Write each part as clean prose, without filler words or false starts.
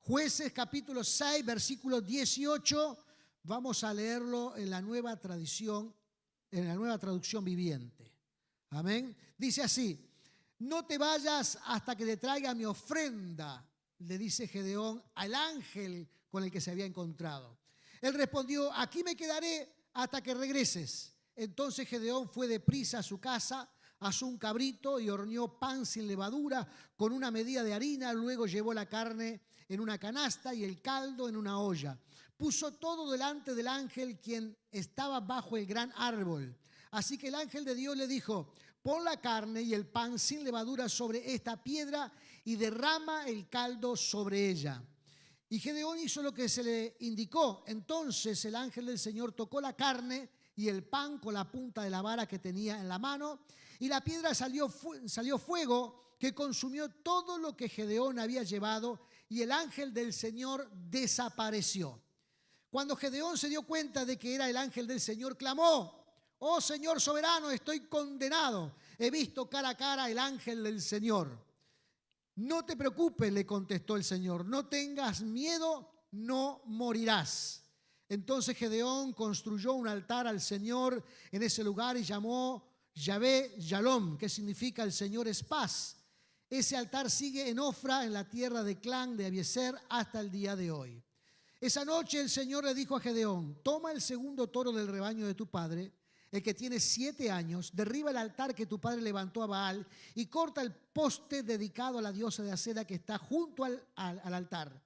Jueces capítulo 6, versículo 18, vamos a leerlo en la nueva traducción viviente. Amén. Dice así: no te vayas hasta que te traiga mi ofrenda, le dice Gedeón al ángel con el que se había encontrado. Él respondió: aquí me quedaré hasta que regreses. Entonces Gedeón fue deprisa a su casa, asó un cabrito y horneó pan sin levadura con una medida de harina. Luego llevó la carne en una canasta y el caldo en una olla. Puso todo delante del ángel, quien estaba bajo el gran árbol. Así que el ángel de Dios le dijo: pon la carne y el pan sin levadura sobre esta piedra y derrama el caldo sobre ella. Y Gedeón hizo lo que se le indicó. Entonces el ángel del Señor tocó la carne y el pan con la punta de la vara que tenía en la mano, y la piedra salió fuego que consumió todo lo que Gedeón había llevado, y el ángel del Señor desapareció. Cuando Gedeón se dio cuenta de que era el ángel del Señor, clamó: oh Señor soberano, estoy condenado. He visto cara a cara el ángel del Señor. No te preocupes, le contestó el Señor. No tengas miedo, no morirás. Entonces Gedeón construyó un altar al Señor en ese lugar y llamó Yahvé Shalom, que significa el Señor es paz. Ese altar sigue en Ofra, en la tierra de Clan de Abiezer, hasta el día de hoy. Esa noche el Señor le dijo a Gedeón: toma el segundo toro del rebaño de tu padre, el que tiene 7 años, derriba el altar que tu padre levantó a Baal y corta el poste dedicado a la diosa de Acera que está junto al altar.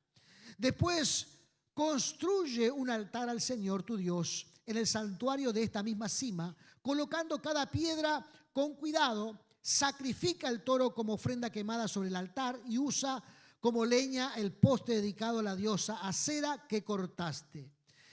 Después construye un altar al Señor tu Dios en el santuario de esta misma cima, colocando cada piedra con cuidado. Sacrifica el toro como ofrenda quemada sobre el altar y usa como leña el poste dedicado a la diosa Acera que cortaste.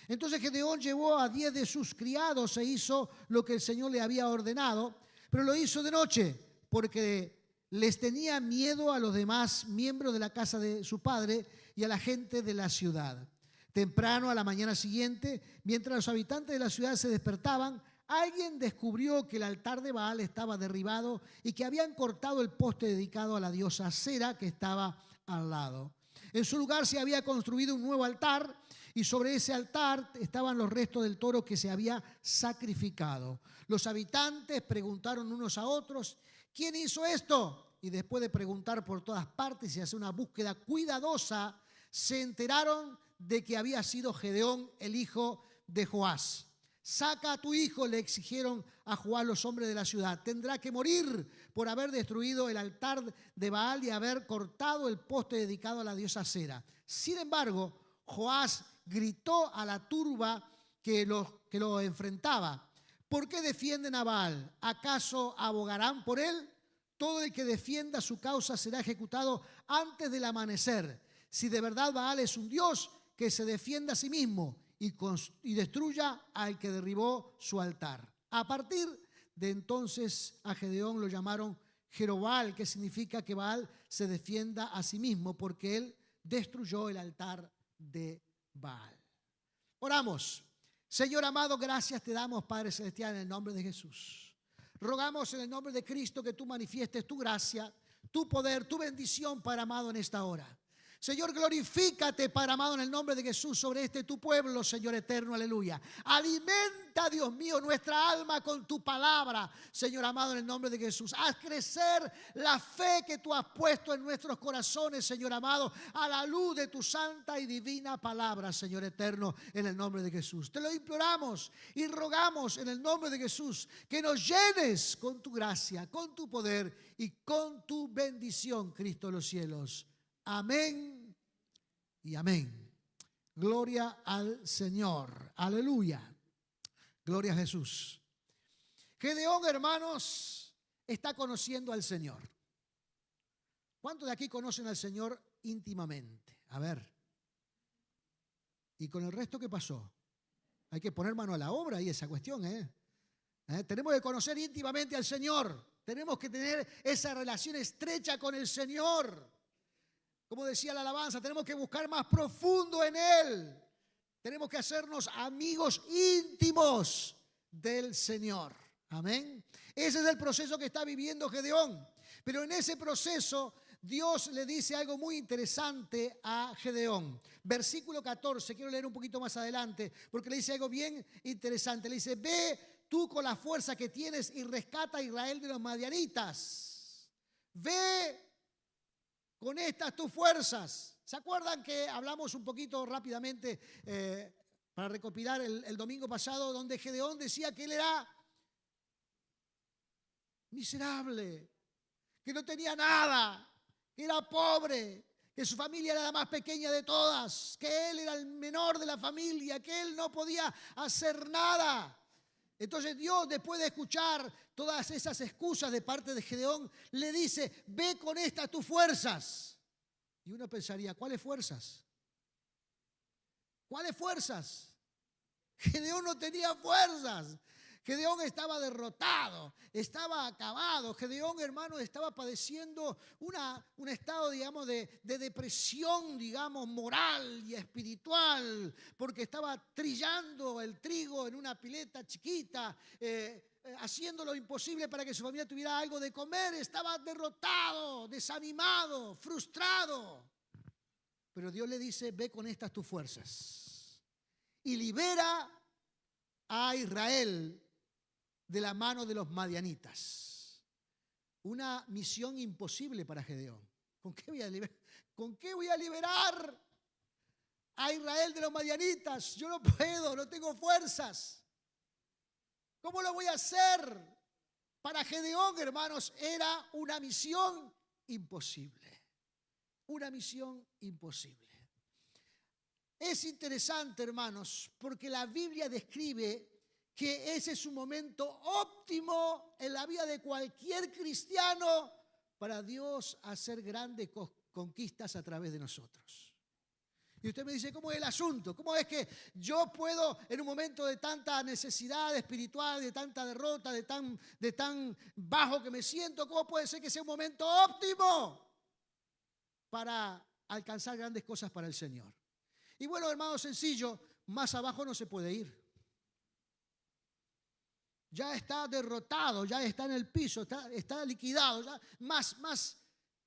Entonces Gedeón llevó a 10 de sus criados e hizo lo que el Señor le había ordenado, pero lo hizo de noche porque les tenía miedo a los demás miembros de la casa de su padre y a la gente de la ciudad. Temprano, a la mañana siguiente, mientras los habitantes de la ciudad se despertaban, alguien descubrió que el altar de Baal estaba derribado y que habían cortado el poste dedicado a la diosa Acera que estaba al lado. En su lugar se había construido un nuevo altar y sobre ese altar estaban los restos del toro que se había sacrificado. Los habitantes preguntaron unos a otros: ¿quién hizo esto? Y después de preguntar por todas partes y hacer una búsqueda cuidadosa, se enteraron de que había sido Gedeón, el hijo de Joás. Saca a tu hijo, le exigieron a Joás los hombres de la ciudad. Tendrá que morir por haber destruido el altar de Baal y haber cortado el poste dedicado a la diosa Acera. Sin embargo, Joás gritó a la turba que lo enfrentaba: ¿por qué defienden a Baal? ¿Acaso abogarán por él? Todo el que defienda su causa será ejecutado antes del amanecer. Si de verdad Baal es un dios, que se defienda a sí mismo y destruya al que derribó su altar. A partir de entonces a Gedeón lo llamaron Jerobal, que significa que Baal se defienda a sí mismo, porque él destruyó el altar de Baal. Oramos. Señor amado, gracias te damos, Padre Celestial, en el nombre de Jesús. Rogamos en el nombre de Cristo que tú manifiestes tu gracia, tu poder, tu bendición, Padre amado, en esta hora. Señor, glorifícate, Padre amado, en el nombre de Jesús sobre tu pueblo, Señor eterno, aleluya. Alimenta, Dios mío, nuestra alma con tu palabra, Señor amado, en el nombre de Jesús. Haz crecer la fe que tú has puesto en nuestros corazones, Señor amado, a la luz de tu santa y divina palabra, Señor eterno, en el nombre de Jesús. Te lo imploramos y rogamos en el nombre de Jesús, que nos llenes con tu gracia, con tu poder y con tu bendición, Cristo de los cielos. Amén y amén. Gloria al Señor. Aleluya. Gloria a Jesús. Gedeón, hermanos, está conociendo al Señor. ¿Cuántos de aquí conocen al Señor íntimamente? A ver. ¿Y con el resto qué pasó? Hay que poner mano a la obra y esa cuestión, Tenemos que conocer íntimamente al Señor. Tenemos que tener esa relación estrecha con el Señor. Como decía la alabanza, tenemos que buscar más profundo en Él. Tenemos que hacernos amigos íntimos del Señor. Amén. Ese es el proceso que está viviendo Gedeón. Pero en ese proceso Dios le dice algo muy interesante a Gedeón. Versículo 14, quiero leer un poquito más adelante, porque le dice algo bien interesante. Le dice, ve tú con la fuerza que tienes y rescata a Israel de los madianitas. Ve con estas tus fuerzas. ¿Se acuerdan que hablamos un poquito rápidamente para recopilar el domingo pasado, donde Gedeón decía que él era miserable, que no tenía nada, que era pobre, que su familia era la más pequeña de todas, que él era el menor de la familia, que él no podía hacer nada? Entonces Dios, después de escuchar todas esas excusas de parte de Gedeón, le dice, ve con estas tus fuerzas. Y uno pensaría, ¿cuáles fuerzas? ¿Cuáles fuerzas? Gedeón no tenía fuerzas. Gedeón estaba derrotado, estaba acabado. Gedeón, hermano, estaba padeciendo un estado, digamos, de depresión, digamos, moral y espiritual, porque estaba trillando el trigo en una pileta chiquita, haciendo lo imposible para que su familia tuviera algo de comer. Estaba derrotado, desanimado, frustrado. Pero Dios le dice, ve con estas tus fuerzas y libera a Israel de la mano de los madianitas. Una misión imposible para Gedeón. ¿Con qué voy a liberar a Israel de los madianitas? Yo no puedo, no tengo fuerzas. ¿Cómo lo voy a hacer? Para Gedeón, hermanos, era una misión imposible. Una misión imposible. Es interesante, hermanos, porque la Biblia describe que ese es un momento óptimo en la vida de cualquier cristiano para Dios hacer grandes conquistas a través de nosotros. Y usted me dice, ¿cómo es el asunto? ¿Cómo es que yo puedo, en un momento de tanta necesidad espiritual, de tanta derrota, de tan bajo que me siento, cómo puede ser que sea un momento óptimo para alcanzar grandes cosas para el Señor? Y bueno, hermano, sencillo, más abajo no se puede ir. Ya está derrotado, ya está en el piso, está liquidado. Ya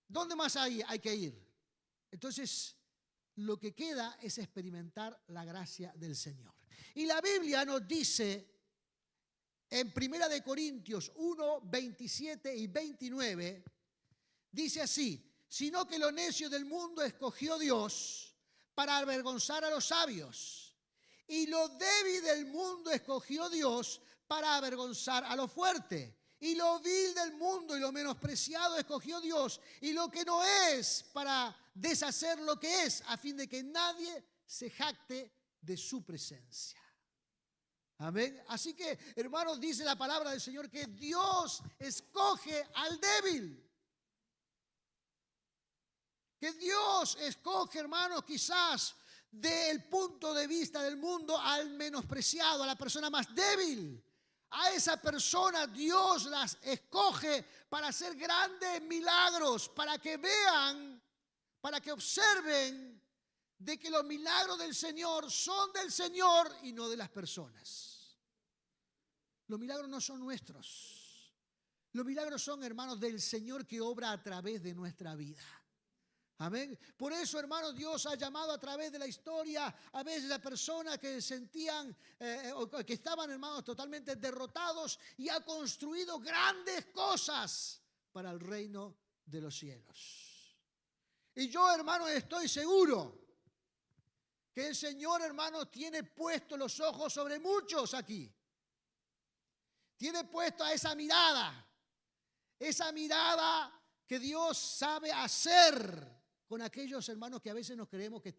¿dónde más hay que ir? Entonces, lo que queda es experimentar la gracia del Señor. Y la Biblia nos dice en 1 Corintios 1, 27 y 29, dice así, sino que lo necio del mundo escogió Dios para avergonzar a los sabios, y lo débil del mundo escogió Dios para avergonzar a lo fuerte, y lo vil del mundo y lo menospreciado escogió Dios, y lo que no es para deshacer lo que es, a fin de que nadie se jacte de su presencia. Amén. Así que, hermanos, dice la palabra del Señor que Dios escoge al débil. Que Dios escoge, hermanos, quizás del punto de vista del mundo al menospreciado, a la persona más débil. A esa persona Dios las escoge para hacer grandes milagros, para que vean, para que observen de que los milagros del Señor son del Señor y no de las personas. Los milagros no son nuestros. Los milagros son, hermanos, del Señor que obra a través de nuestra vida. Amén. Por eso, hermanos, Dios ha llamado a través de la historia a veces a personas que sentían o que estaban, hermanos, totalmente derrotados, y ha construido grandes cosas para el reino de los cielos. Y yo, hermanos, estoy seguro que el Señor, hermanos, tiene puestos los ojos sobre muchos aquí. Tiene puesto a esa mirada que Dios sabe hacer con aquellos hermanos que a veces nos creemos que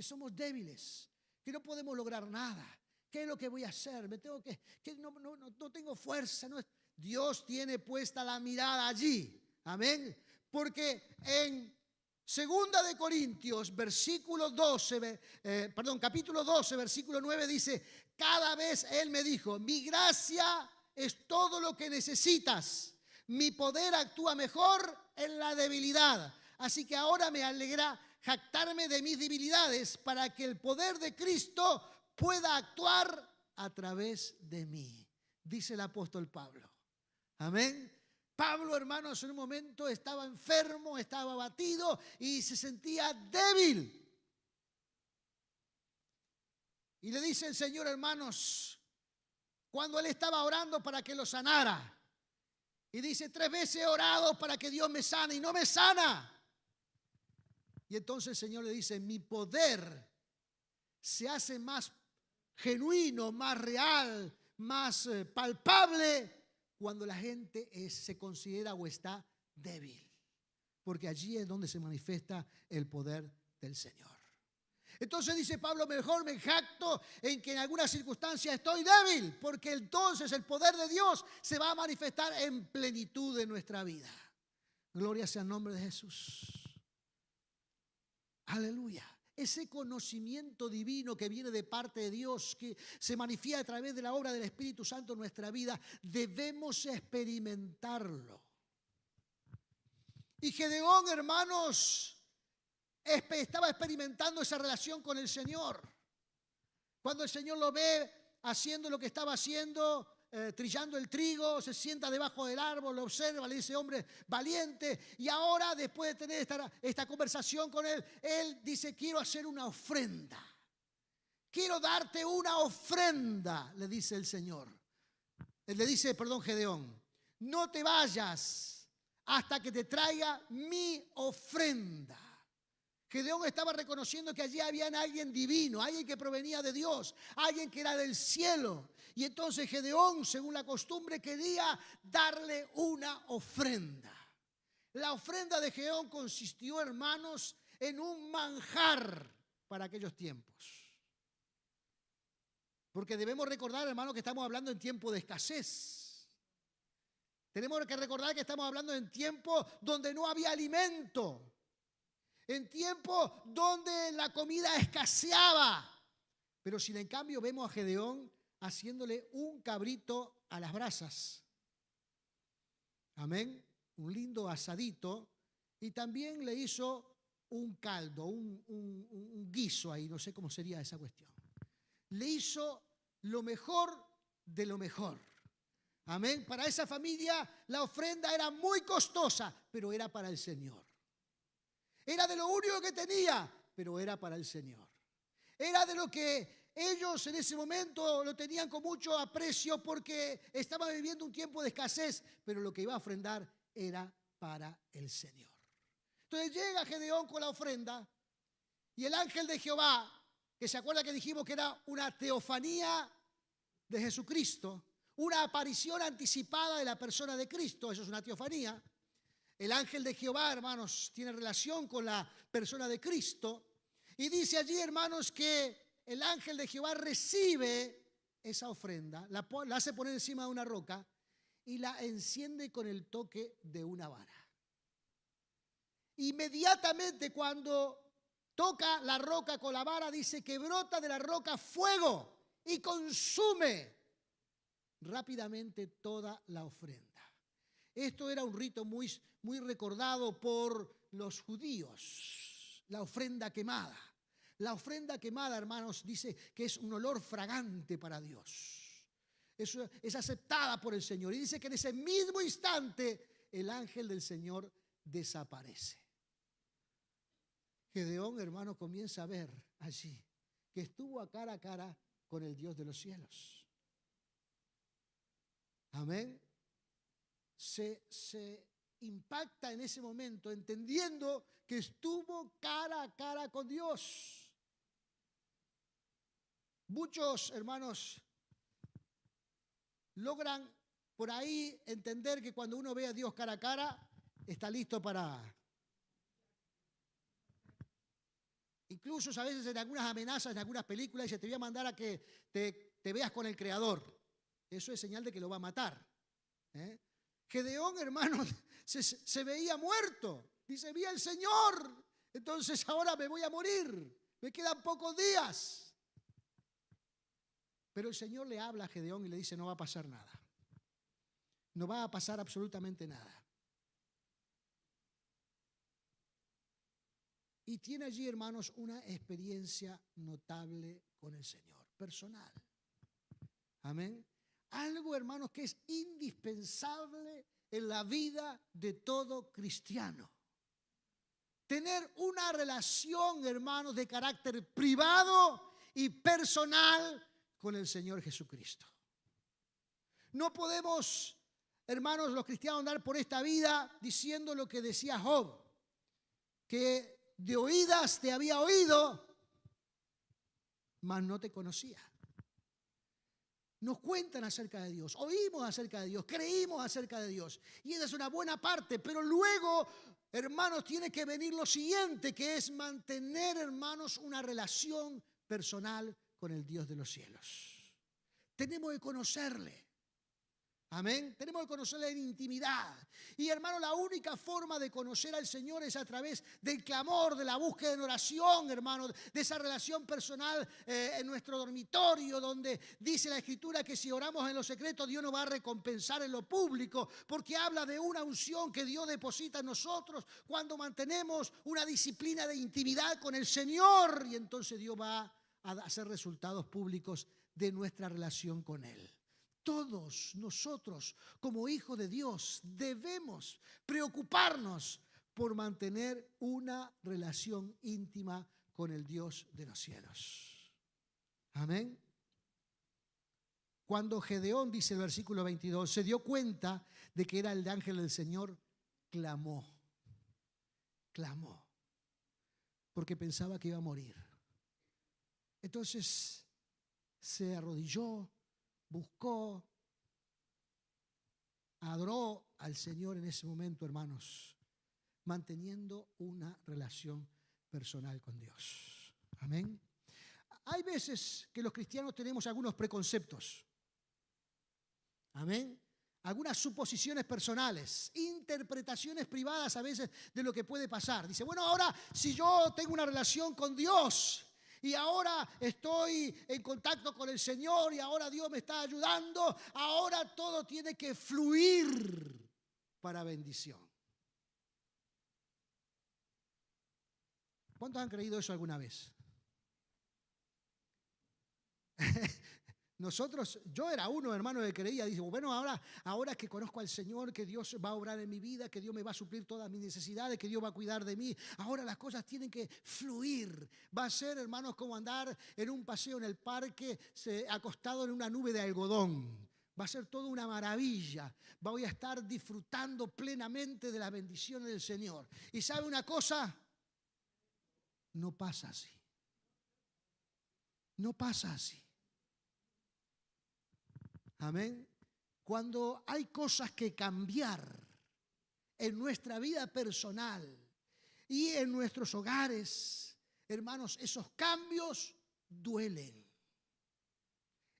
somos débiles, que no podemos lograr nada. ¿Qué es lo que voy a hacer? No tengo fuerza. No. Dios tiene puesta la mirada allí. Amén. Porque en 2 Corintios, capítulo 12, versículo 9 dice, cada vez Él me dijo, mi gracia es todo lo que necesitas. Mi poder actúa mejor en la debilidad. Así que ahora me alegra jactarme de mis debilidades para que el poder de Cristo pueda actuar a través de mí, dice el apóstol Pablo. Amén. Pablo, hermanos, en un momento estaba enfermo, estaba abatido y se sentía débil. Y le dice el Señor, hermanos, cuando él estaba orando para que lo sanara, y dice: 3 veces he orado para que Dios me sane y no me sana. Y entonces el Señor le dice: mi poder se hace más genuino, más real, más palpable cuando la gente se considera o está débil. Porque allí es donde se manifiesta el poder del Señor. Entonces dice Pablo: mejor me jacto en que en algunas circunstancias estoy débil, porque entonces el poder de Dios se va a manifestar en plenitud en nuestra vida. Gloria sea el nombre de Jesús. Aleluya. Ese conocimiento divino que viene de parte de Dios, que se manifiesta a través de la obra del Espíritu Santo en nuestra vida, debemos experimentarlo. Y Gedeón, hermanos, estaba experimentando esa relación con el Señor. Cuando el Señor lo ve haciendo lo que estaba haciendo, trillando el trigo, se sienta debajo del árbol, lo observa, le dice: hombre valiente. Y ahora, después de tener esta conversación con él, él dice: quiero hacer una ofrenda. Quiero darte una ofrenda, le dice el Señor. Él le dice, Gedeón: no te vayas hasta que te traiga mi ofrenda. Gedeón estaba reconociendo que allí había alguien divino, alguien que provenía de Dios, alguien que era del cielo. Y entonces Gedeón, según la costumbre, quería darle una ofrenda. La ofrenda de Gedeón consistió, hermanos, en un manjar para aquellos tiempos. Porque debemos recordar, hermanos, que estamos hablando en tiempo de escasez. Tenemos que recordar que estamos hablando en tiempo donde no había alimento. En tiempo donde la comida escaseaba. Pero sin en cambio vemos a Gedeón haciéndole un cabrito a las brasas. Amén. Un lindo asadito. Y también le hizo un caldo, un guiso ahí. No sé cómo sería esa cuestión. Le hizo lo mejor de lo mejor. Amén. Para esa familia la ofrenda era muy costosa, pero era para el Señor. Era de lo único que tenía, pero era para el Señor. Era de lo que ellos en ese momento lo tenían con mucho aprecio porque estaban viviendo un tiempo de escasez, pero lo que iba a ofrendar era para el Señor. Entonces llega Gedeón con la ofrenda y el ángel de Jehová, que se acuerda que dijimos que era una teofanía de Jesucristo, una aparición anticipada de la persona de Cristo, eso es una teofanía. El ángel de Jehová, hermanos, tiene relación con la persona de Cristo. Y dice allí, hermanos, que el ángel de Jehová recibe esa ofrenda, la hace poner encima de una roca y la enciende con el toque de una vara. Inmediatamente cuando toca la roca con la vara, dice que brota de la roca fuego y consume rápidamente toda la ofrenda. Esto era un rito muy recordado por los judíos, la ofrenda quemada. La ofrenda quemada, hermanos, dice que es un olor fragante para Dios. Es aceptada por el Señor. Y dice que en ese mismo instante el ángel del Señor desaparece. Gedeón, hermano, comienza a ver allí que estuvo a cara con el Dios de los cielos. Amén. Se impacta en ese momento entendiendo que estuvo cara a cara con Dios. Muchos hermanos logran por ahí entender que cuando uno ve a Dios cara a cara está listo para... Incluso a veces en algunas amenazas, en algunas películas, dice: te voy a mandar a que te veas con el Creador. Eso es señal de que lo va a matar. Gedeón, hermano, se veía muerto. Dice: vi al Señor, entonces ahora me voy a morir. Me quedan pocos días. Pero el Señor le habla a Gedeón y le dice: no va a pasar nada. No va a pasar absolutamente nada. y tiene allí, hermanos, una experiencia notable con el Señor, personal. Amén. Algo, hermanos, que es indispensable en la vida de todo cristiano. Tener una relación, hermanos, de carácter privado y personal con el Señor Jesucristo. No podemos, hermanos, los cristianos, andar por esta vida diciendo lo que decía Job, que de oídas te había oído, mas no te conocía. Nos cuentan acerca de Dios, oímos acerca de Dios, creímos acerca de Dios. Y esa es una buena parte, pero luego, hermanos, tiene que venir lo siguiente, que es mantener, hermanos, una relación personal con el Dios de los cielos. Tenemos que conocerle. Amén. Tenemos que conocerle en intimidad. Y hermano, la única forma de conocer al Señor es a través del clamor, de la búsqueda en oración, hermano, de esa relación personal en nuestro dormitorio, donde dice la Escritura que si oramos en lo secreto, Dios nos va a recompensar en lo público, porque habla de una unción que Dios deposita en nosotros cuando mantenemos una disciplina de intimidad con el Señor, y entonces Dios va a hacer resultados públicos de nuestra relación con Él. Todos nosotros, como hijos de Dios, debemos preocuparnos por mantener una relación íntima con el Dios de los cielos. Amén. Cuando Gedeón, dice el versículo 22, se dio cuenta de que era el ángel del Señor, clamó, porque pensaba que iba a morir. Entonces se arrodilló, buscó, adoró al Señor en ese momento, hermanos, manteniendo una relación personal con Dios. Amén. Hay veces que los cristianos tenemos algunos preconceptos. Amén. Algunas suposiciones personales, interpretaciones privadas a veces de lo que puede pasar. Dice, bueno, ahora si yo tengo una relación con Dios y ahora estoy en contacto con el Señor y ahora Dios me está ayudando, ahora todo tiene que fluir para bendición. ¿Cuántos han creído eso alguna vez? Yo era uno, hermano, que creía, dice, bueno, ahora que conozco al Señor, que Dios va a obrar en mi vida, que Dios me va a suplir todas mis necesidades, que Dios va a cuidar de mí, ahora las cosas tienen que fluir. Va a ser, hermanos, como andar en un paseo en el parque, acostado en una nube de algodón. Va a ser toda una maravilla. Voy a estar disfrutando plenamente de las bendiciones del Señor. ¿Y sabe una cosa? No pasa así. No pasa así. Amén. Cuando hay cosas que cambiar en nuestra vida personal y en nuestros hogares, hermanos, esos cambios duelen.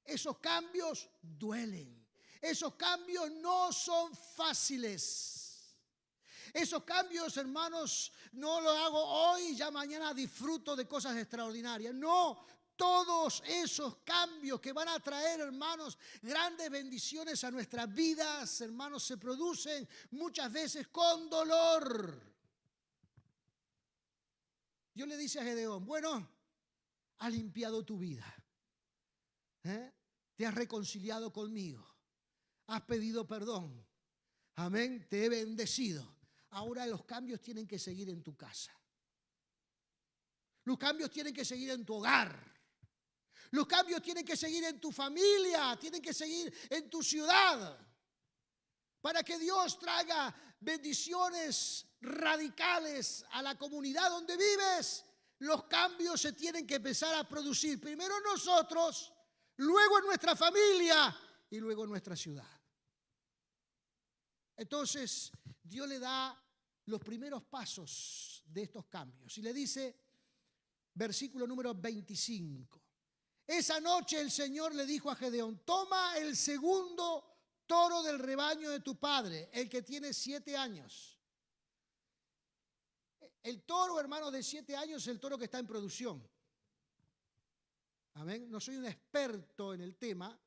Esos cambios duelen. Esos cambios no son fáciles. Esos cambios, hermanos, no lo hago hoy y ya mañana disfruto de cosas extraordinarias. No. Todos esos cambios que van a traer, hermanos, grandes bendiciones a nuestras vidas, hermanos, se producen muchas veces con dolor. Dios le dice a Gedeón, bueno, has limpiado tu vida, te has reconciliado conmigo, has pedido perdón, amén, te he bendecido. Ahora los cambios tienen que seguir en tu casa. Los cambios tienen que seguir en tu hogar. Los cambios tienen que seguir en tu familia, tienen que seguir en tu ciudad. Para que Dios traiga bendiciones radicales a la comunidad donde vives, los cambios se tienen que empezar a producir. Primero nosotros, luego en nuestra familia y luego en nuestra ciudad. Entonces, Dios le da los primeros pasos de estos cambios. Y le dice, versículo número 25. Esa noche el Señor le dijo a Gedeón, toma el segundo toro del rebaño de tu padre, el que tiene 7 años. El toro, hermano, de 7 años es el toro que está en producción. Amén. No soy un experto en el tema,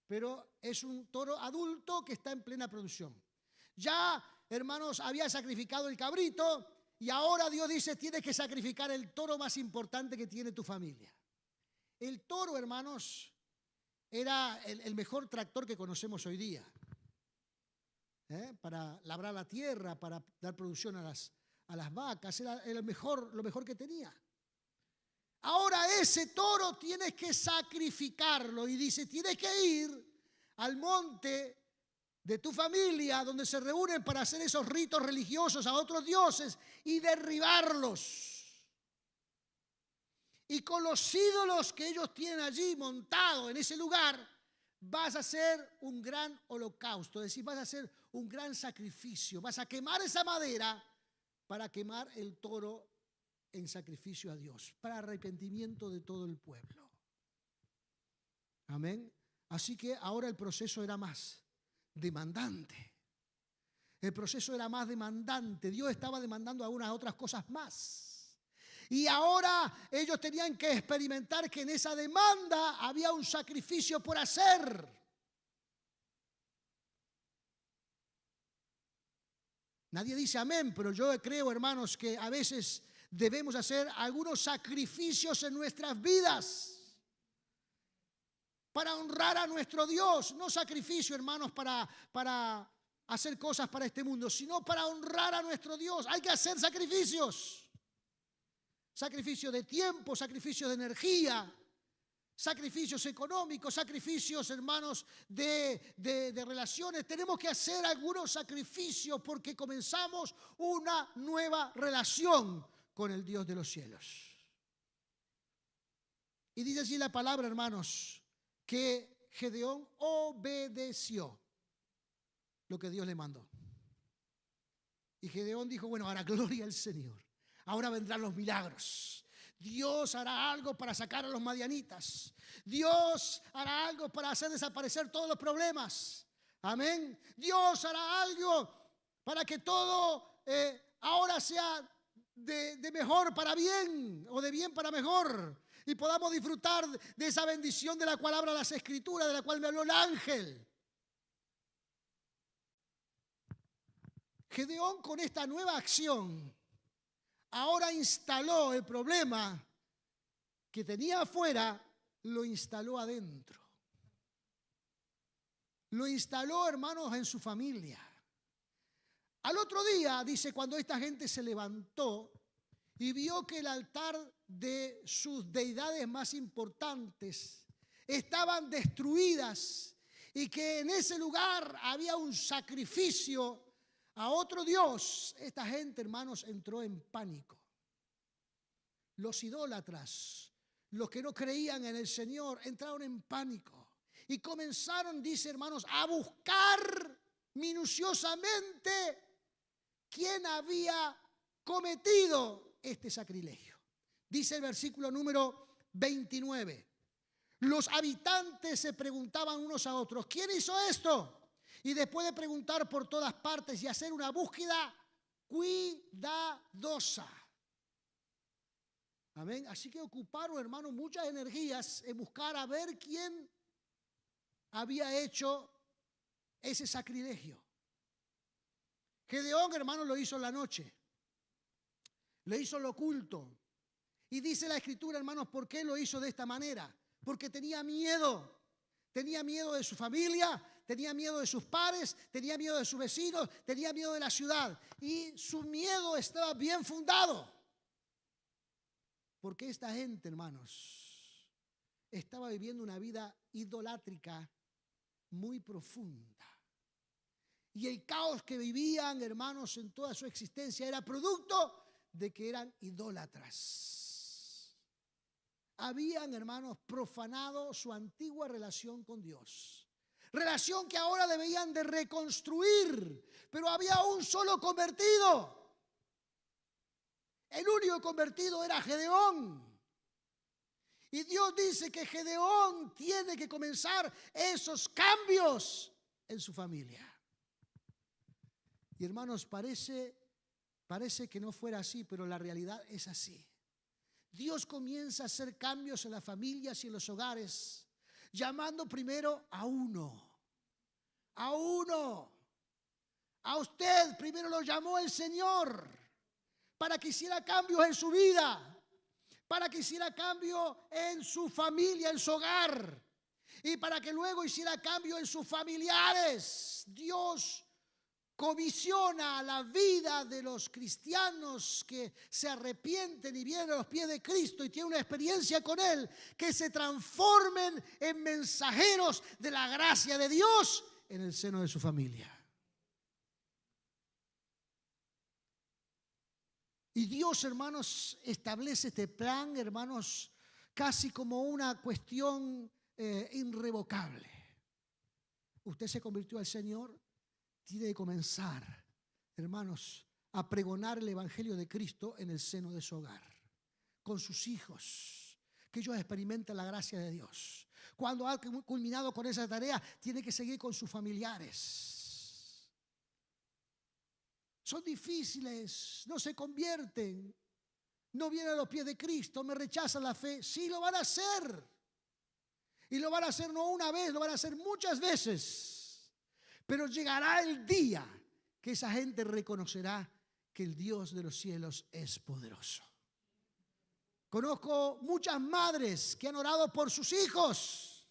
pero es un toro adulto que está en plena producción. Ya, hermanos, había sacrificado el cabrito y ahora Dios dice, tienes que sacrificar el toro más importante que tiene tu familia. El toro, hermanos, era el mejor tractor que conocemos hoy día. Para labrar la tierra, para dar producción a las vacas, era lo mejor que tenía. Ahora ese toro tienes que sacrificarlo y dice, tienes que ir al monte de tu familia donde se reúnen para hacer esos ritos religiosos a otros dioses y derribarlos. Y con los ídolos que ellos tienen allí montados en ese lugar, vas a hacer un gran holocausto, es decir, vas a hacer un gran sacrificio, vas a quemar esa madera para quemar el toro en sacrificio a Dios, para arrepentimiento de todo el pueblo. Amén. Así que ahora el proceso era más demandante. El proceso era más demandante. Dios estaba demandando algunas otras cosas más. Y ahora ellos tenían que experimentar que en esa demanda había un sacrificio por hacer. Nadie dice amén, pero yo creo, hermanos, que a veces debemos hacer algunos sacrificios en nuestras vidas para honrar a nuestro Dios. No sacrificio, hermanos, para hacer cosas para este mundo, sino para honrar a nuestro Dios. Hay que hacer sacrificios. Sacrificio de tiempo, sacrificio de energía, sacrificios económicos, sacrificios, hermanos, de relaciones. Tenemos que hacer algunos sacrificios porque comenzamos una nueva relación con el Dios de los cielos. Y dice así la palabra, hermanos, que Gedeón obedeció lo que Dios le mandó. Y Gedeón dijo, bueno, ahora gloria al Señor. Ahora vendrán los milagros. Dios hará algo para sacar a los madianitas. Dios hará algo para hacer desaparecer todos los problemas. Amén. Dios hará algo para que todo ahora sea de mejor para bien o de bien para mejor. Y podamos disfrutar de esa bendición de la cual habla las Escrituras, de la cual me habló el ángel. Gedeón, con esta nueva acción, ahora instaló el problema que tenía afuera, lo instaló adentro. Lo instaló, hermanos, en su familia. Al otro día, dice, cuando esta gente se levantó y vio que el altar de sus deidades más importantes estaban destruidas y que en ese lugar había un sacrificio a otro Dios, esta gente, hermanos, entró en pánico. Los idólatras, los que no creían en el Señor, entraron en pánico y comenzaron, dice, hermanos, a buscar minuciosamente quién había cometido este sacrilegio. Dice el versículo número 29. Los habitantes se preguntaban unos a otros, ¿quién hizo esto? Y después de preguntar por todas partes y hacer una búsqueda cuidadosa. Amén. Así que ocuparon, hermanos, muchas energías en buscar a ver quién había hecho ese sacrilegio. Gedeón, hermanos, lo hizo en la noche. Lo hizo en lo oculto. Y dice la Escritura, hermanos, ¿por qué lo hizo de esta manera? Porque tenía miedo. Tenía miedo de su familia, tenía miedo de sus pares, tenía miedo de sus vecinos, tenía miedo de la ciudad. Y su miedo estaba bien fundado. Porque esta gente, hermanos, estaba viviendo una vida idolátrica muy profunda. Y el caos que vivían, hermanos, en toda su existencia era producto de que eran idólatras. Habían, hermanos, profanado su antigua relación con Dios. Relación que ahora debían de reconstruir, pero había un solo convertido. El único convertido era Gedeón. Y Dios dice que Gedeón tiene que comenzar esos cambios en su familia. Y hermanos, parece que no fuera así, pero la realidad es así. Dios comienza a hacer cambios en las familias y en los hogares, llamando primero a uno. A uno. A usted primero lo llamó el Señor para que hiciera cambios en su vida, para que hiciera cambio en su familia, en su hogar, y para que luego hiciera cambio en sus familiares. Dios comisiona la vida de los cristianos que se arrepienten y vienen a los pies de Cristo y tienen una experiencia con Él, que se transformen en mensajeros de la gracia de Dios en el seno de su familia. Y Dios, hermanos, establece este plan, hermanos, casi como una cuestión irrevocable. Usted se convirtió al Señor, tiene que comenzar, hermanos, a pregonar el Evangelio de Cristo en el seno de su hogar, con sus hijos, que ellos experimenten la gracia de Dios. Cuando ha culminado con esa tarea, tiene que seguir con sus familiares. Son difíciles, no se convierten, no vienen a los pies de Cristo, me rechazan la fe. Sí, lo van a hacer. Y lo van a hacer no una vez, lo van a hacer muchas veces. Pero llegará el día que esa gente reconocerá que el Dios de los cielos es poderoso. Conozco muchas madres que han orado por sus hijos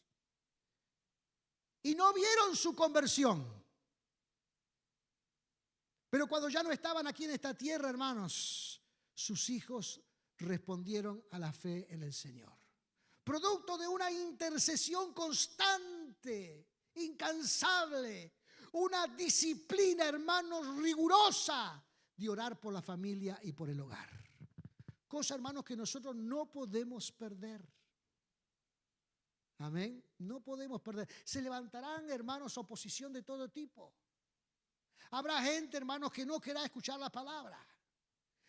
y no vieron su conversión. Pero cuando ya no estaban aquí en esta tierra, hermanos, sus hijos respondieron a la fe en el Señor. Producto de una intercesión constante, incansable, una disciplina, hermanos, rigurosa de orar por la familia y por el hogar. Cosa, hermanos, que nosotros no podemos perder. Amén. No podemos perder. Se levantarán, hermanos, oposición de todo tipo. Habrá gente, hermanos, que no querrá escuchar la palabra.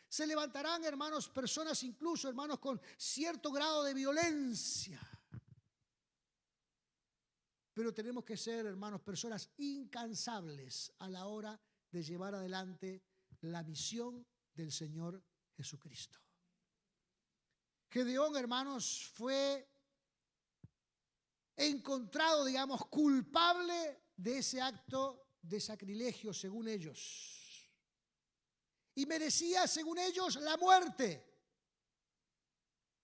Se levantarán, hermanos, personas incluso, hermanos, con cierto grado de violencia. Pero tenemos que ser, hermanos, personas incansables a la hora de llevar adelante la misión del Señor Jesucristo. Gedeón, hermanos, fue encontrado, digamos, culpable de ese acto de sacrilegio, según ellos. Y merecía, según ellos, la muerte.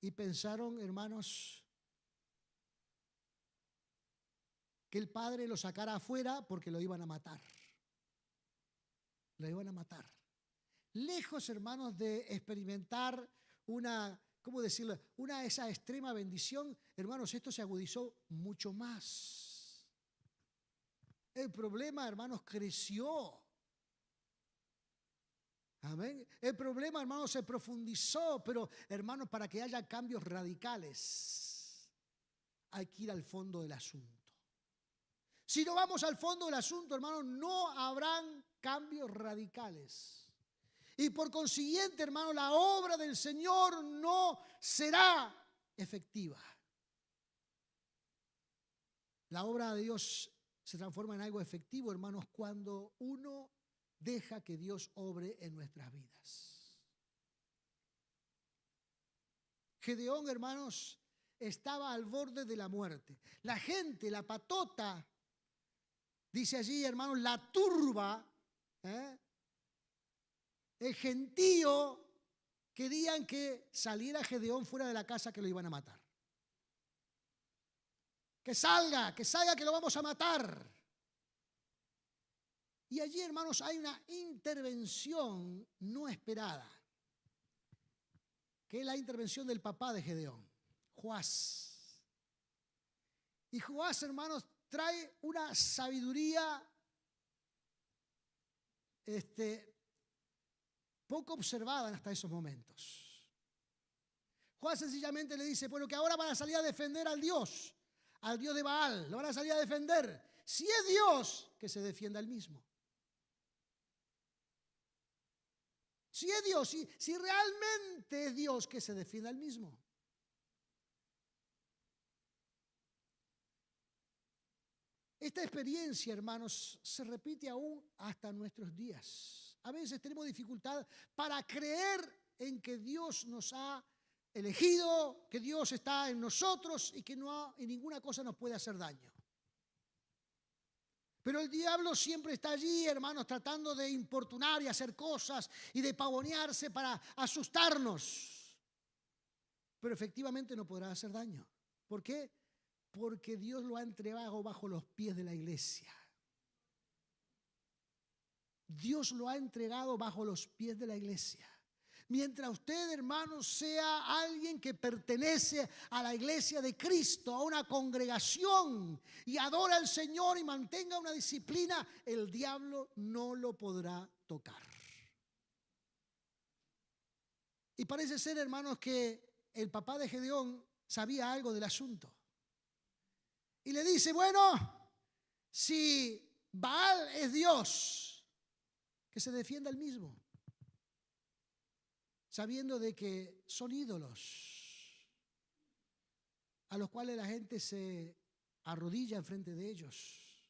Y pensaron, hermanos, que el padre lo sacara afuera porque lo iban a matar. Lo iban a matar. Lejos, hermanos, de experimentar una, ¿cómo decirlo? Esa extrema bendición, hermanos, esto se agudizó mucho más. El problema, hermanos, creció. Amén. El problema, hermanos, se profundizó, pero, hermanos, para que haya cambios radicales, hay que ir al fondo del asunto. Si no vamos al fondo del asunto, hermanos, no habrán cambios radicales. Y por consiguiente, hermanos, la obra del Señor no será efectiva. La obra de Dios se transforma en algo efectivo, hermanos, cuando uno deja que Dios obre en nuestras vidas. Gedeón, hermanos, estaba al borde de la muerte. La gente, la patota, dice allí, hermanos, la turba, el gentío, querían que saliera Gedeón fuera de la casa, que lo iban a matar. Que salga, que lo vamos a matar. Y allí, hermanos, hay una intervención no esperada, que es la intervención del papá de Gedeón, Joás. Y Joás, hermanos, trae una sabiduría poco observada hasta esos momentos. Joás sencillamente le dice, bueno, que ahora van a salir a defender al Dios de Baal, lo van a salir a defender. Si es Dios, que se defienda él mismo. Si es Dios, si realmente es Dios, que se defienda él mismo. Esta experiencia, hermanos, se repite aún hasta nuestros días. A veces tenemos dificultad para creer en que Dios nos ha elegido, que Dios está en nosotros y que y ninguna cosa nos puede hacer daño. Pero el diablo siempre está allí, hermanos, tratando de importunar y hacer cosas y de pavonearse para asustarnos. Pero efectivamente no podrá hacer daño. ¿Por qué? Porque Dios lo ha entregado bajo los pies de la iglesia. Dios lo ha entregado bajo los pies de la iglesia. Mientras usted, hermano, sea alguien que pertenece a la iglesia de Cristo, a una congregación, y adora al Señor y mantenga una disciplina, el diablo no lo podrá tocar. Y parece ser, hermanos, que el papá de Gedeón sabía algo del asunto. Y le dice, bueno, si Baal es Dios, que se defienda él mismo, sabiendo de que son ídolos a los cuales la gente se arrodilla enfrente de ellos,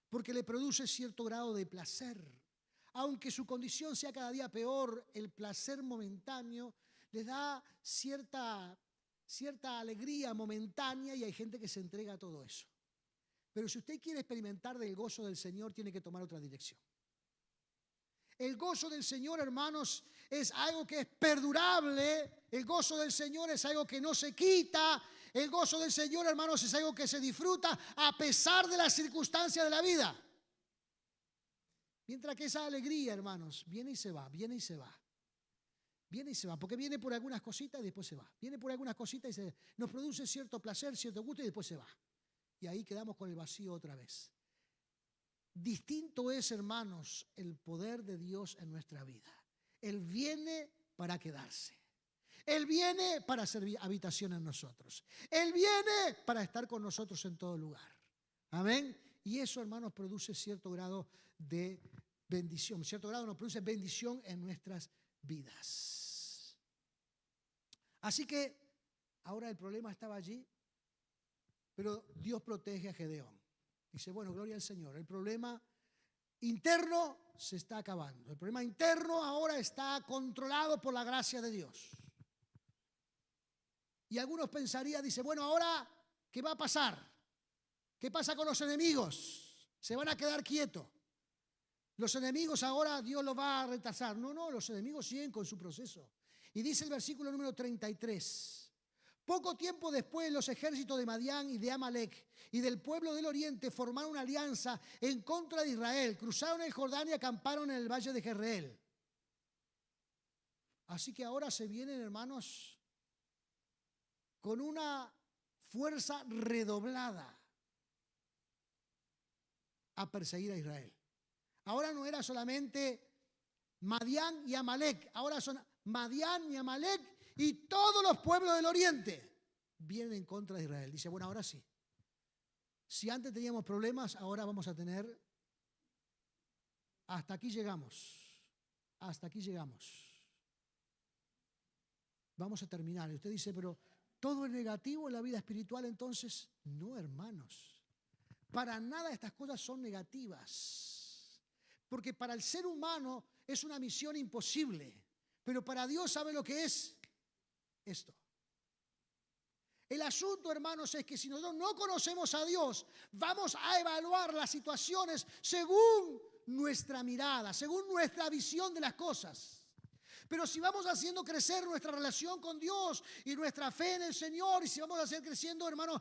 porque le produce cierto grado de placer. Aunque su condición sea cada día peor, el placer momentáneo les da cierta alegría momentánea y hay gente que se entrega a todo eso. Pero si usted quiere experimentar del gozo del Señor, tiene que tomar otra dirección. El gozo del Señor, hermanos, es algo que es perdurable. El gozo del Señor es algo que no se quita. El gozo del Señor, hermanos, es algo que se disfruta a pesar de las circunstancias de la vida. Mientras que esa alegría, hermanos, viene y se va, viene y se va. Viene y se va, porque viene por algunas cositas y después se va. Viene por algunas cositas y nos produce cierto placer, cierto gusto y después se va. Y ahí quedamos con el vacío otra vez. Distinto es, hermanos, el poder de Dios en nuestra vida. Él viene para quedarse. Él viene para hacer habitación en nosotros. Él viene para estar con nosotros en todo lugar. Amén. Y eso, hermanos, produce cierto grado de bendición. Cierto grado nos produce bendición en nuestras vidas. Así que ahora el problema estaba allí, pero Dios protege a Gedeón. Dice, bueno, gloria al Señor. El problema interno se está acabando. El problema interno ahora está controlado por la gracia de Dios. Y algunos pensarían, dice, bueno, ahora, ¿qué va a pasar? ¿Qué pasa con los enemigos? ¿Se van a quedar quietos? Los enemigos ahora Dios los va a retrasar. No, los enemigos siguen con su proceso. Y dice el versículo número 33. Poco tiempo después, los ejércitos de Madián y de Amalek y del pueblo del oriente formaron una alianza en contra de Israel. Cruzaron el Jordán y acamparon en el valle de Jezreel. Así que ahora se vienen, hermanos, con una fuerza redoblada a perseguir a Israel. Ahora no era solamente Madián y Amalek, ahora son Madián y Amalek y todos los pueblos del oriente vienen en contra de Israel. Dice, bueno, ahora sí. Si antes teníamos problemas, ahora vamos a tener, hasta aquí llegamos. Hasta aquí llegamos. Vamos a terminar. Y usted dice, pero ¿todo es negativo en la vida espiritual entonces? No, hermanos. Para nada estas cosas son negativas. Porque para el ser humano es una misión imposible. Pero para Dios, ¿sabe lo que es? Esto. El asunto, hermanos, es que si nosotros no conocemos a Dios, vamos a evaluar las situaciones según nuestra mirada, según nuestra visión de las cosas. Pero si vamos haciendo crecer nuestra relación con Dios y nuestra fe en el Señor, y si vamos a hacer creciendo, hermanos,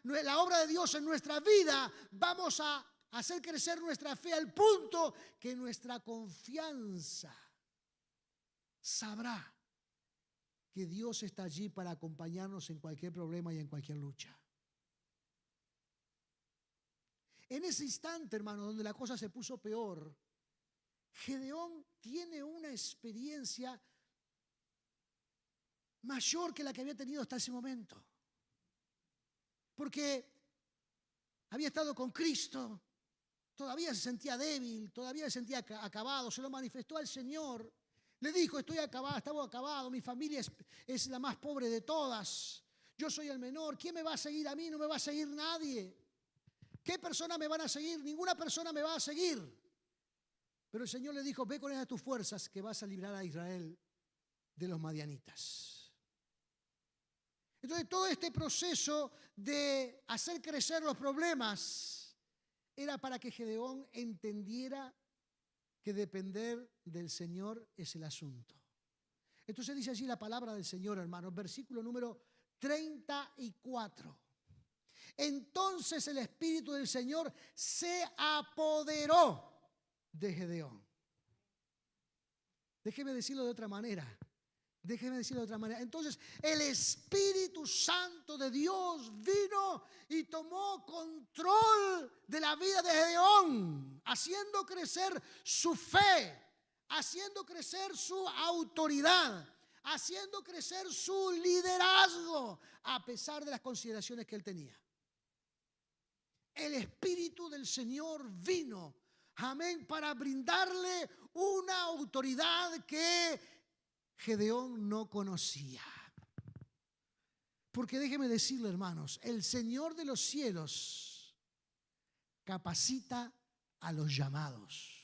la obra de Dios en nuestra vida, vamos a hacer crecer nuestra fe al punto que nuestra confianza sabrá que Dios está allí para acompañarnos en cualquier problema y en cualquier lucha. En ese instante, hermano, donde la cosa se puso peor, Gedeón tiene una experiencia mayor que la que había tenido hasta ese momento. Porque había estado con Cristo, todavía se sentía débil, todavía se sentía acabado, se lo manifestó al Señor. Le dijo, estoy acabado, estaba acabado, mi familia es la más pobre de todas. Yo soy el menor, ¿quién me va a seguir a mí? No me va a seguir nadie. ¿Qué personas me van a seguir? Ninguna persona me va a seguir. Pero el Señor le dijo, ve con esas tus fuerzas que vas a librar a Israel de los madianitas. Entonces todo este proceso de hacer crecer los problemas era para que Gedeón entendiera que depender del Señor es el asunto. Entonces dice allí la palabra del Señor, hermanos, versículo número 34. Entonces el Espíritu del Señor se apoderó de Gedeón. Déjeme decirlo de otra manera. Entonces el Espíritu Santo de Dios vino y tomó control de la vida de Gedeón, haciendo crecer su fe, haciendo crecer su autoridad, haciendo crecer su liderazgo, a pesar de las consideraciones que él tenía. El Espíritu del Señor vino, amén, para brindarle una autoridad que Gedeón no conocía. Porque déjeme decirle, hermanos, el Señor de los cielos capacita a los llamados.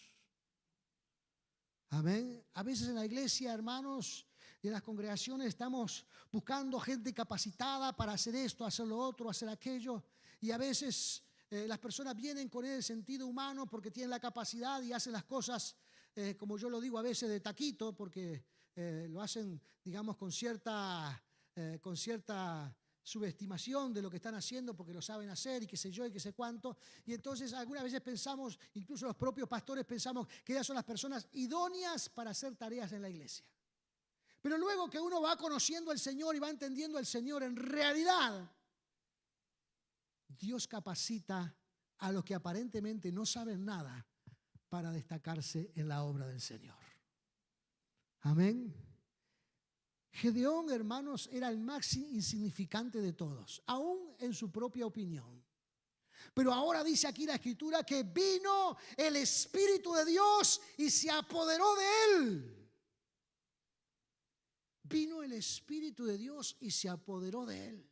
Amén. A veces en la iglesia, hermanos, y en las congregaciones estamos buscando gente capacitada para hacer esto, hacer lo otro, hacer aquello. Y a veces las personas vienen con el sentido humano porque tienen la capacidad y hacen las cosas, como yo lo digo a veces, de taquito, porque lo hacen, digamos, con cierta subestimación de lo que están haciendo porque lo saben hacer y qué sé yo y qué sé cuánto. Y entonces algunas veces pensamos, incluso los propios pastores pensamos que ellas son las personas idóneas para hacer tareas en la iglesia. Pero luego que uno va conociendo al Señor y va entendiendo al Señor, en realidad Dios capacita a los que aparentemente no saben nada para destacarse en la obra del Señor. Amén. Gedeón, hermanos, era el más insignificante de todos, aún en su propia opinión. Pero ahora dice aquí la Escritura que vino el Espíritu de Dios y se apoderó de él. Vino el Espíritu de Dios y se apoderó de él.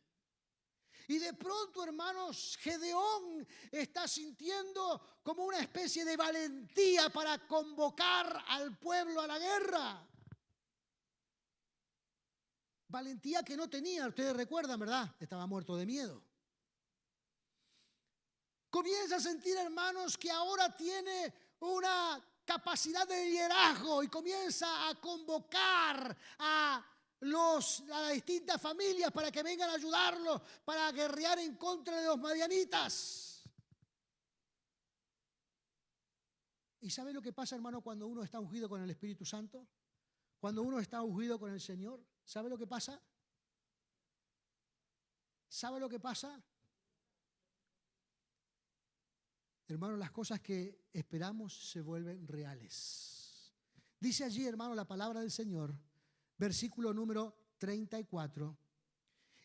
Y de pronto, hermanos, Gedeón está sintiendo como una especie de valentía para convocar al pueblo a la guerra. Valentía que no tenía, ustedes recuerdan, ¿verdad? Estaba muerto de miedo. Comienza a sentir, hermanos, que ahora tiene una capacidad de liderazgo y comienza a convocar a las distintas familias para que vengan a ayudarlo, para guerrear en contra de los madianitas. ¿Y sabe lo que pasa, hermano, cuando uno está ungido con el Espíritu Santo? Cuando uno está ungido con el Señor, ¿sabe lo que pasa? ¿Sabe lo que pasa? Hermano, las cosas que esperamos se vuelven reales. Dice allí, hermano, la palabra del Señor, versículo número 34.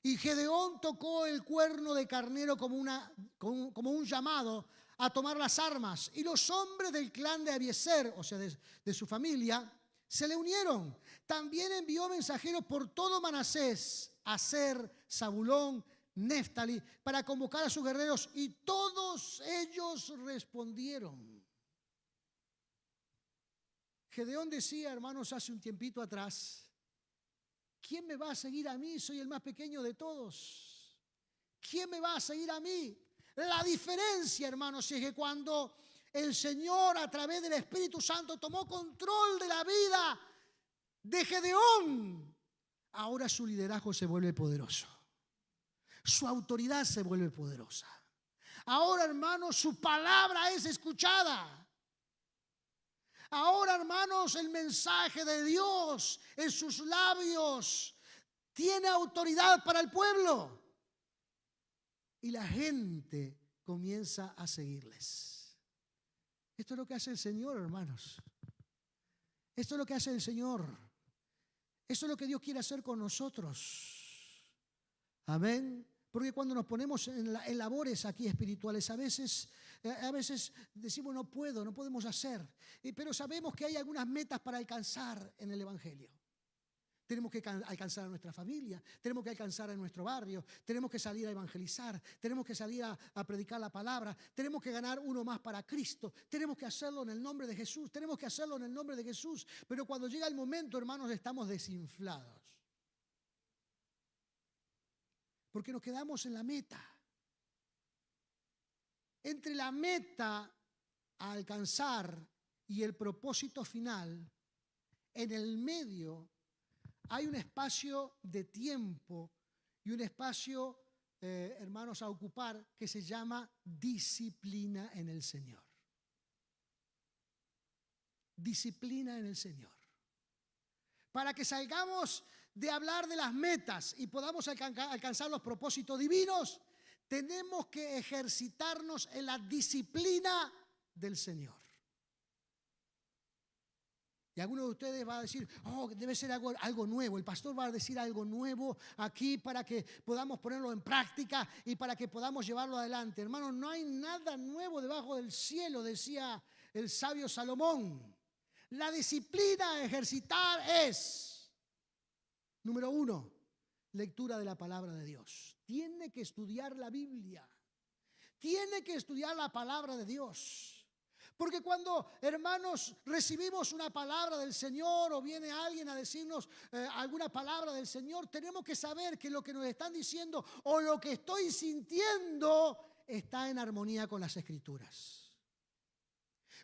Y Gedeón tocó el cuerno de carnero como un llamado a tomar las armas. Y los hombres del clan de Abiezer, o sea, de su familia, se le unieron. También envió mensajeros por todo Manasés, Aser, Zabulón, Neftali, para convocar a sus guerreros, y todos ellos respondieron. Gedeón decía, hermanos, hace un tiempito atrás: ¿quién me va a seguir a mí? Soy el más pequeño de todos. ¿Quién me va a seguir a mí? La diferencia, hermanos, es que cuando el Señor, a través del Espíritu Santo, tomó control de la vida de Gedeón, ahora su liderazgo se vuelve poderoso. Su autoridad se vuelve poderosa. Ahora, hermanos, su palabra es escuchada. Ahora, hermanos, el mensaje de Dios en sus labios tiene autoridad para el pueblo. Y la gente comienza a seguirles. Esto es lo que hace el Señor, hermanos. Esto es lo que hace el Señor. Esto es lo que Dios quiere hacer con nosotros. Amén. Porque cuando nos ponemos en labores aquí espirituales, a veces decimos no podemos hacer. Pero sabemos que hay algunas metas para alcanzar en el Evangelio. Tenemos que alcanzar a nuestra familia, tenemos que alcanzar a nuestro barrio, tenemos que salir a evangelizar, tenemos que salir a predicar la palabra, tenemos que ganar uno más para Cristo, tenemos que hacerlo en el nombre de Jesús, tenemos que hacerlo en el nombre de Jesús. Pero cuando llega el momento, hermanos, estamos desinflados. Porque nos quedamos en la meta. entre la meta a alcanzar y el propósito final, en el medio hay un espacio de tiempo y un espacio, hermanos, a ocupar que se llama disciplina en el Señor. Disciplina en el Señor. Para que salgamos de hablar de las metas y podamos alcanzar los propósitos divinos, tenemos que ejercitarnos en la disciplina del Señor. Y alguno de ustedes va a decir, oh, debe ser algo nuevo. El pastor va a decir algo nuevo aquí para que podamos ponerlo en práctica y para que podamos llevarlo adelante. Hermanos, no hay nada nuevo debajo del cielo, decía el sabio Salomón. La disciplina a ejercitar es, número 1, lectura de la palabra de Dios. Tiene que estudiar la Biblia. Tiene que estudiar la palabra de Dios. Porque cuando, hermanos, recibimos una palabra del Señor o viene alguien a decirnos alguna palabra del Señor, tenemos que saber que lo que nos están diciendo o lo que estoy sintiendo está en armonía con las Escrituras.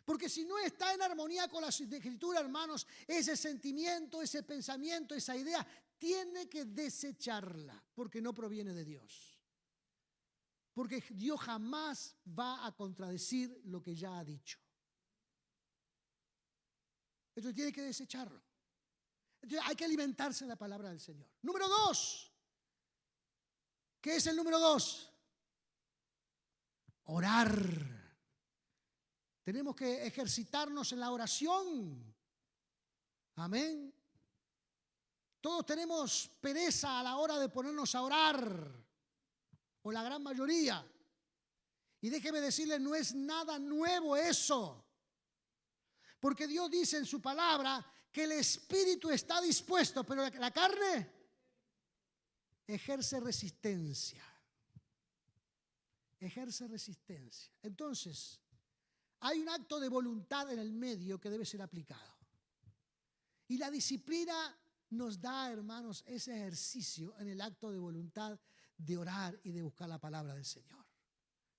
Porque si no está en armonía con las Escrituras, hermanos, ese sentimiento, ese pensamiento, esa idea, tiene que desecharla porque no proviene de Dios. Porque Dios jamás va a contradecir lo que ya ha dicho. Entonces tiene que desecharlo. Entonces hay que alimentarse de la palabra del Señor. Número 2. ¿Qué es el número 2? Orar. Tenemos que ejercitarnos en la oración. Amén. Todos tenemos pereza a la hora de ponernos a orar. O la gran mayoría. Y déjeme decirle, no es nada nuevo eso. Porque Dios dice en su palabra que el espíritu está dispuesto, pero la carne ejerce resistencia. Ejerce resistencia. Entonces, hay un acto de voluntad en el medio que debe ser aplicado. Y la disciplina nos da, hermanos, ese ejercicio en el acto de voluntad de orar y de buscar la palabra del Señor.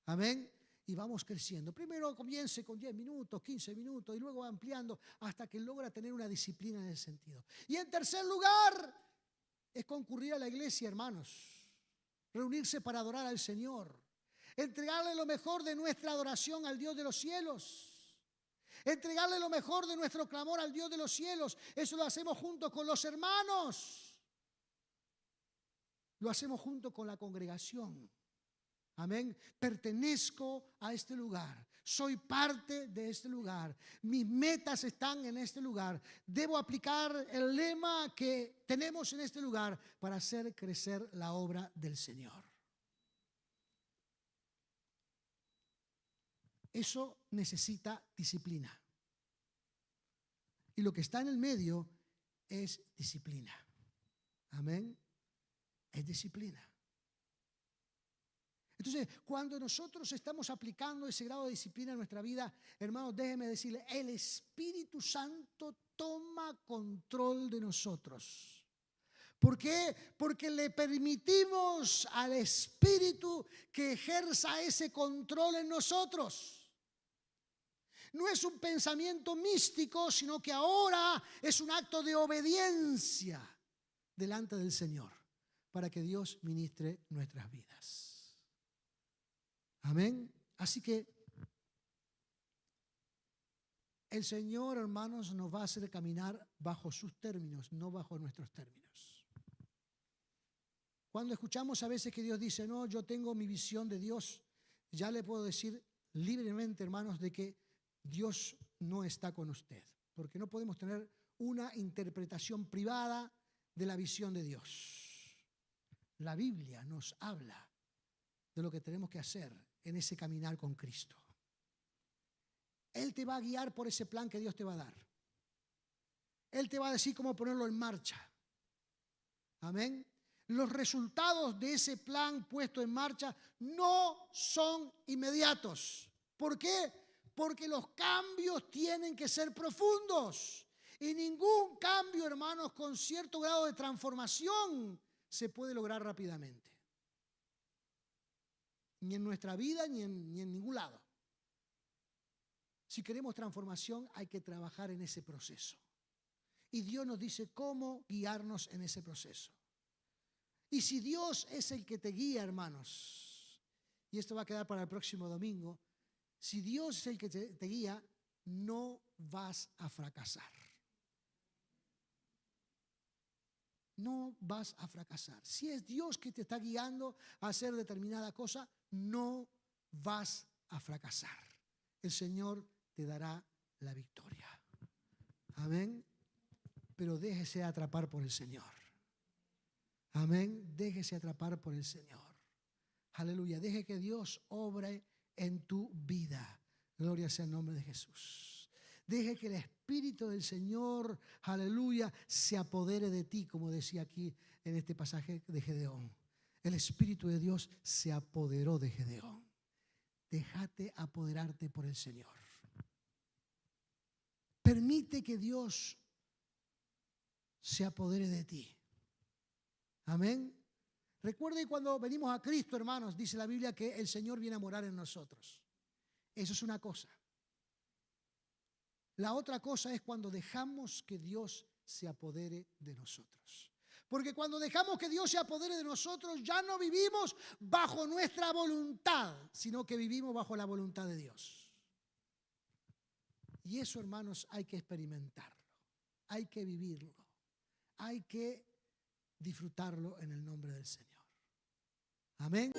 Amén. Y vamos creciendo. Primero comience con 10 minutos, 15 minutos y luego va ampliando hasta que logra tener una disciplina en ese sentido. Y en tercer lugar, es concurrir a la iglesia, hermanos. Reunirse para adorar al Señor. Entregarle lo mejor de nuestra adoración al Dios de los cielos. Entregarle lo mejor de nuestro clamor al Dios de los cielos. Eso lo hacemos junto con los hermanos. Lo hacemos junto con la congregación. Amén. Pertenezco a este lugar. Soy parte de este lugar. Mis metas están en este lugar. Debo aplicar el lema que tenemos en este lugar para hacer crecer la obra del Señor. Eso necesita disciplina. Y lo que está en el medio es disciplina. Amén. Es disciplina. Entonces, cuando nosotros estamos aplicando ese grado de disciplina en nuestra vida, hermanos, déjenme decirles, el Espíritu Santo toma control de nosotros. ¿Por qué? Porque le permitimos al Espíritu que ejerza ese control en nosotros. No es un pensamiento místico, sino que ahora es un acto de obediencia delante del Señor para que Dios ministre nuestras vidas. Amén. Así que el Señor, hermanos, nos va a hacer caminar bajo sus términos, no bajo nuestros términos. Cuando escuchamos a veces que Dios dice, no, yo tengo mi visión de Dios, ya le puedo decir libremente, hermanos, de que Dios no está con usted, porque no podemos tener una interpretación privada de la visión de Dios. La Biblia nos habla de lo que tenemos que hacer en ese caminar con Cristo. Él te va a guiar por ese plan que Dios te va a dar. Él te va a decir cómo ponerlo en marcha. Amén. Los resultados de ese plan puesto en marcha no son inmediatos. ¿Por qué? Porque los cambios tienen que ser profundos. Y ningún cambio, hermanos, con cierto grado de transformación se puede lograr rápidamente. ni en nuestra vida, ni en ningún lado. Si queremos transformación, hay que trabajar en ese proceso. Y Dios nos dice cómo guiarnos en ese proceso. Y si Dios es el que te guía, hermanos, y esto va a quedar para el próximo domingo, si Dios es el que te guía, no vas a fracasar. No vas a fracasar. Si es Dios que te está guiando a hacer determinada cosa, no vas a fracasar. El Señor te dará la victoria. Amén. Pero déjese atrapar por el Señor. Amén. Déjese atrapar por el Señor. Aleluya. Deje que Dios obre en tu vida. Gloria sea el nombre de Jesús. Deje que el Espíritu del Señor, aleluya, se apodere de ti, como decía aquí en este pasaje de Gedeón. El Espíritu de Dios se apoderó de Gedeón. Déjate apoderarte por el Señor. Permite que Dios se apodere de ti. Amén. Recuerde cuando venimos a Cristo, hermanos, dice la Biblia que el Señor viene a morar en nosotros. Eso es una cosa. La otra cosa es cuando dejamos que Dios se apodere de nosotros. Porque cuando dejamos que Dios se apodere de nosotros, ya no vivimos bajo nuestra voluntad, sino que vivimos bajo la voluntad de Dios. Y eso, hermanos, hay que experimentarlo, hay que vivirlo, hay que disfrutarlo en el nombre del Señor. Amén.